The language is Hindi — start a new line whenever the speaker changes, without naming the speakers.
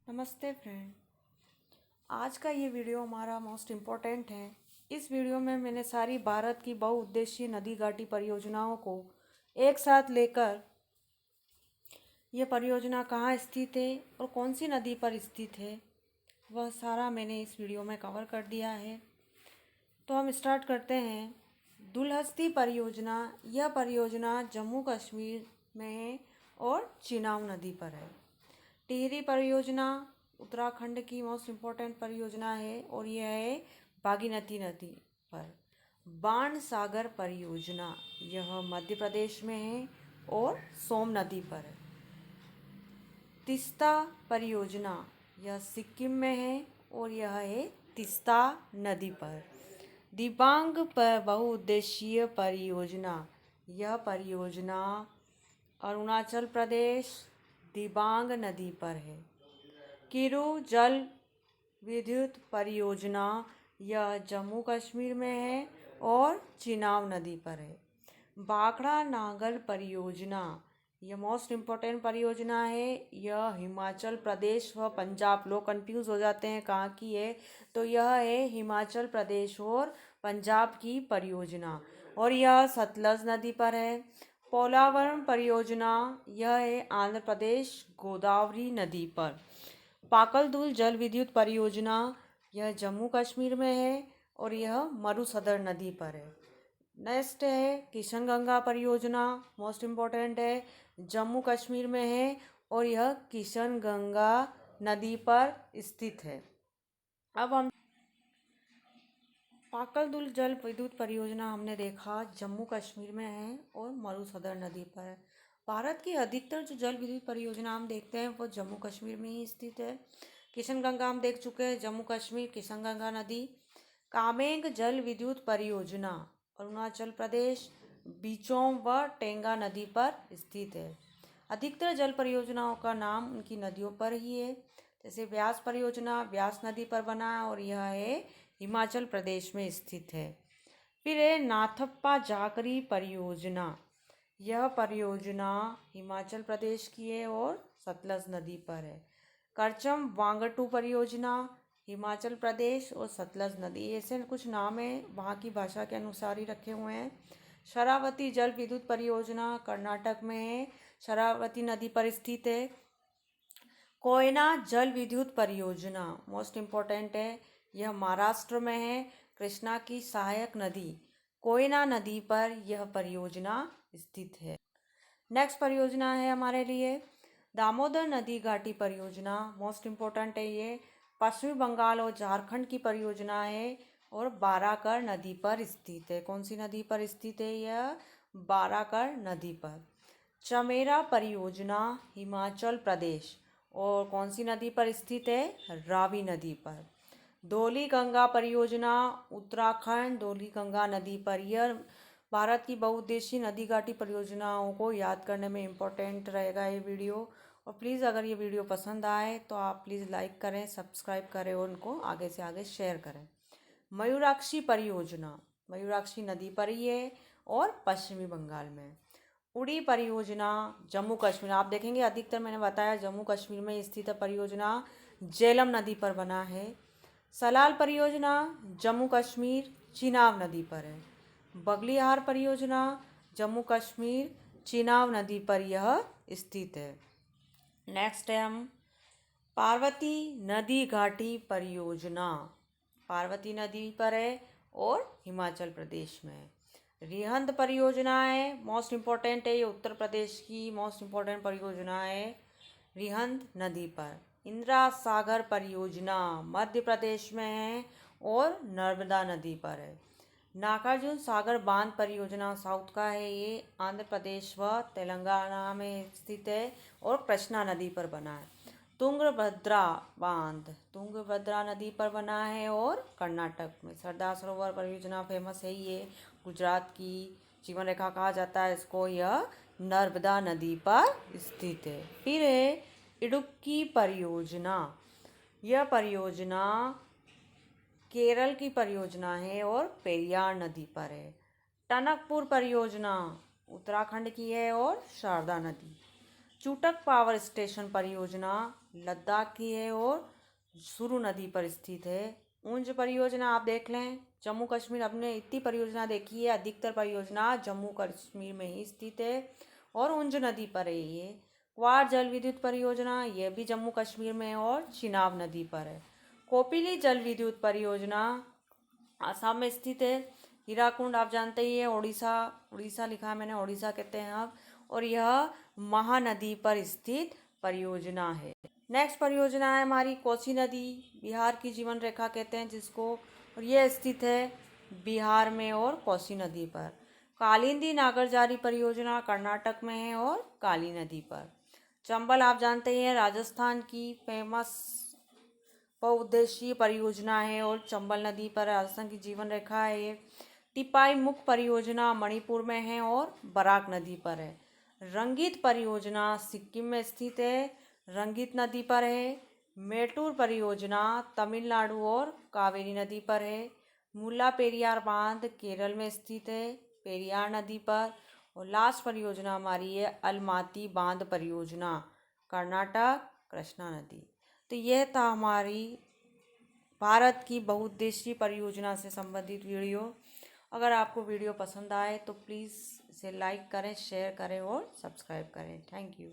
नमस्ते फ्रेंड। आज का ये वीडियो हमारा मोस्ट इम्पोर्टेंट है। इस वीडियो में मैंने सारी भारत की बहुउद्देशीय नदी घाटी परियोजनाओं को एक साथ लेकर ये परियोजना कहाँ स्थित है और कौन सी नदी पर स्थित है वह सारा मैंने इस वीडियो में कवर कर दिया है। तो हम स्टार्ट करते हैं। दुलहस्ती परियोजना, यह परियोजना जम्मू कश्मीर में है और चिनाब नदी पर है। टिहरी परियोजना उत्तराखंड की मोस्ट इम्पोर्टेंट परियोजना है और यह है भागीरथी नदी पर। बाण सागर परियोजना यह मध्य प्रदेश में है और सोम नदी पर है। तीस्ता परियोजना यह सिक्किम में है और यह है तीस्ता नदी पर। दिबांग पर बहुउद्देशीय परियोजना, यह परियोजना अरुणाचल प्रदेश दिबांग नदी पर है। किरू जल विद्युत परियोजना यह जम्मू कश्मीर में है और चिनाब नदी पर है। भाखड़ा नागल परियोजना यह मोस्ट इम्पोर्टेंट परियोजना है। यह हिमाचल प्रदेश व पंजाब, लोग कंफ्यूज हो जाते हैं कहाँ की है, तो यह है हिमाचल प्रदेश और पंजाब की परियोजना और यह सतलज नदी पर है। पोलावरम परियोजना यह है आंध्र प्रदेश गोदावरी नदी पर। पाकलदुल जल विद्युत परियोजना यह जम्मू कश्मीर में है और यह मरुसदर नदी पर है। नेक्स्ट है किशन गंगा परियोजना, मोस्ट इम्पोर्टेंट है, जम्मू कश्मीर में है और यह किशन गंगा नदी पर स्थित है। अब हम पाकलदुल जल विद्युत परियोजना हमने देखा जम्मू कश्मीर में है और मरुसदर नदी पर है। भारत की अधिकतर जो जल विद्युत परियोजना हम देखते हैं वो जम्मू कश्मीर में ही स्थित है। किशन गंगा हम देख चुके हैं, जम्मू कश्मीर किशन गंगा नदी। कामेंग जल विद्युत परियोजना अरुणाचल प्रदेश बीचोम व टेंगा नदी पर स्थित है। अधिकतर जल परियोजनाओं का नाम उनकी नदियों पर ही है। जैसे व्यास परियोजना व्यास नदी पर बना है और यह है हिमाचल प्रदेश में स्थित है। फिर है नाथप्पा जाकरी परियोजना, यह परियोजना हिमाचल प्रदेश की है और सतलज नदी पर है। करचम वांगटू परियोजना हिमाचल प्रदेश और सतलज नदी, ऐसे कुछ नाम है वहाँ की भाषा के अनुसार ही रखे हुए हैं। शरावती जल विद्युत परियोजना कर्नाटक में है, शरावती नदी पर स्थित है। कोयना जल विद्युत परियोजना मोस्ट इम्पोर्टेंट है, यह महाराष्ट्र में है, कृष्णा की सहायक नदी कोयना नदी पर यह परियोजना स्थित है। नेक्स्ट परियोजना है हमारे लिए दामोदर नदी घाटी परियोजना, मोस्ट इम्पोर्टेंट है ये, पश्चिमी बंगाल और झारखंड की परियोजना है और बाराकर नदी पर स्थित है। कौन सी नदी पर स्थित है? यह बाराकर नदी पर। चमेरा परियोजना हिमाचल प्रदेश और कौन सी नदी पर स्थित है? रावी नदी पर। धौली गंगा परियोजना उत्तराखंड धौली गंगा नदी पर। यह भारत की बहुउद्देशीय नदी घाटी परियोजनाओं को याद करने में इम्पोर्टेंट रहेगा ये वीडियो। और प्लीज़ अगर ये वीडियो पसंद आए तो आप प्लीज़ लाइक करें, सब्सक्राइब करें और उनको आगे से आगे शेयर करें। मयूराक्षी परियोजना मयूराक्षी नदी पर ही है और पश्चिमी बंगाल में। उड़ी परियोजना जम्मू कश्मीर, आप देखेंगे अधिकतर मैंने बताया जम्मू कश्मीर में स्थित परियोजना झेलम नदी पर बना है। सलाल परियोजना जम्मू कश्मीर चिनाब नदी पर है। बगलिहार परियोजना जम्मू कश्मीर चिनाब नदी पर यह स्थित है। नेक्स्ट है हम पार्वती नदी घाटी परियोजना, पार्वती नदी पर है और हिमाचल प्रदेश में है। रिहंद परियोजना है, मोस्ट इम्पोर्टेंट है, ये उत्तर प्रदेश की मोस्ट इम्पोर्टेंट परियोजना है रिहंद नदी पर। इंदिरा सागर परियोजना मध्य प्रदेश में है और नर्मदा नदी पर है। नागार्जुन सागर बांध परियोजना साउथ का है, ये आंध्र प्रदेश व तेलंगाना में स्थित है और कृष्णा नदी पर बना है। तुंगभद्रा बांध तुंगभद्रा नदी पर बना है और कर्नाटक में। सरदार सरोवर परियोजना फेमस है, ये गुजरात की जीवन रेखा कहा जाता है इसको, यह नर्मदा नदी पर स्थित है। फिर है इडुक्की परियोजना, यह परियोजना केरल की परियोजना है और पेरियार नदी पर है। टनकपुर परियोजना उत्तराखंड की है और शारदा नदी। चूटक पावर स्टेशन परियोजना लद्दाख की है और सुरु नदी पर स्थित है। उंज परियोजना आप देख लें, जम्मू कश्मीर अपने इतनी परियोजना देखी है, अधिकतर परियोजना जम्मू कश्मीर में ही स्थित है और उंज नदी पर है ये। क्वार जल विद्युत परियोजना ये भी जम्मू कश्मीर में है और चिनाब नदी पर है। कोपिली जल विद्युत परियोजना आसाम में स्थित है। हीराकुंड आप जानते ही है, उड़ीसा लिखा है मैंने, उड़ीसा कहते हैं आप, और यह महानदी पर स्थित परियोजना है। नेक्स्ट परियोजना है हमारी कोसी नदी, बिहार की जीवन रेखा कहते हैं जिसको, और यह स्थित है बिहार में और कोसी नदी पर। कालिंदी नागरजारी परियोजना कर्नाटक में है और काली नदी पर। चंबल आप जानते ही हैं, राजस्थान की फेमस बहुउद्देशीय परियोजना है और चंबल नदी पर राजस्थान की जीवन रेखा है ये। टिपाई मुख परियोजना मणिपुर में है और बराक नदी पर है। रंगीत परियोजना सिक्किम में स्थित है, रंगीत नदी पर है। मेटूर परियोजना तमिलनाडु और कावेरी नदी पर है। मुल्ला पेरियार बांध केरल में स्थित है, पेरियार नदी पर। और लास्ट परियोजना हमारी है अलमाती बांध परियोजना, कर्नाटक, कृष्णा नदी। तो यह था हमारी भारत की बहुउद्देशीय परियोजना से संबंधित वीडियो। अगर आपको वीडियो पसंद आए तो प्लीज़ इसे लाइक करें, शेयर करें और सब्सक्राइब करें। Thank you.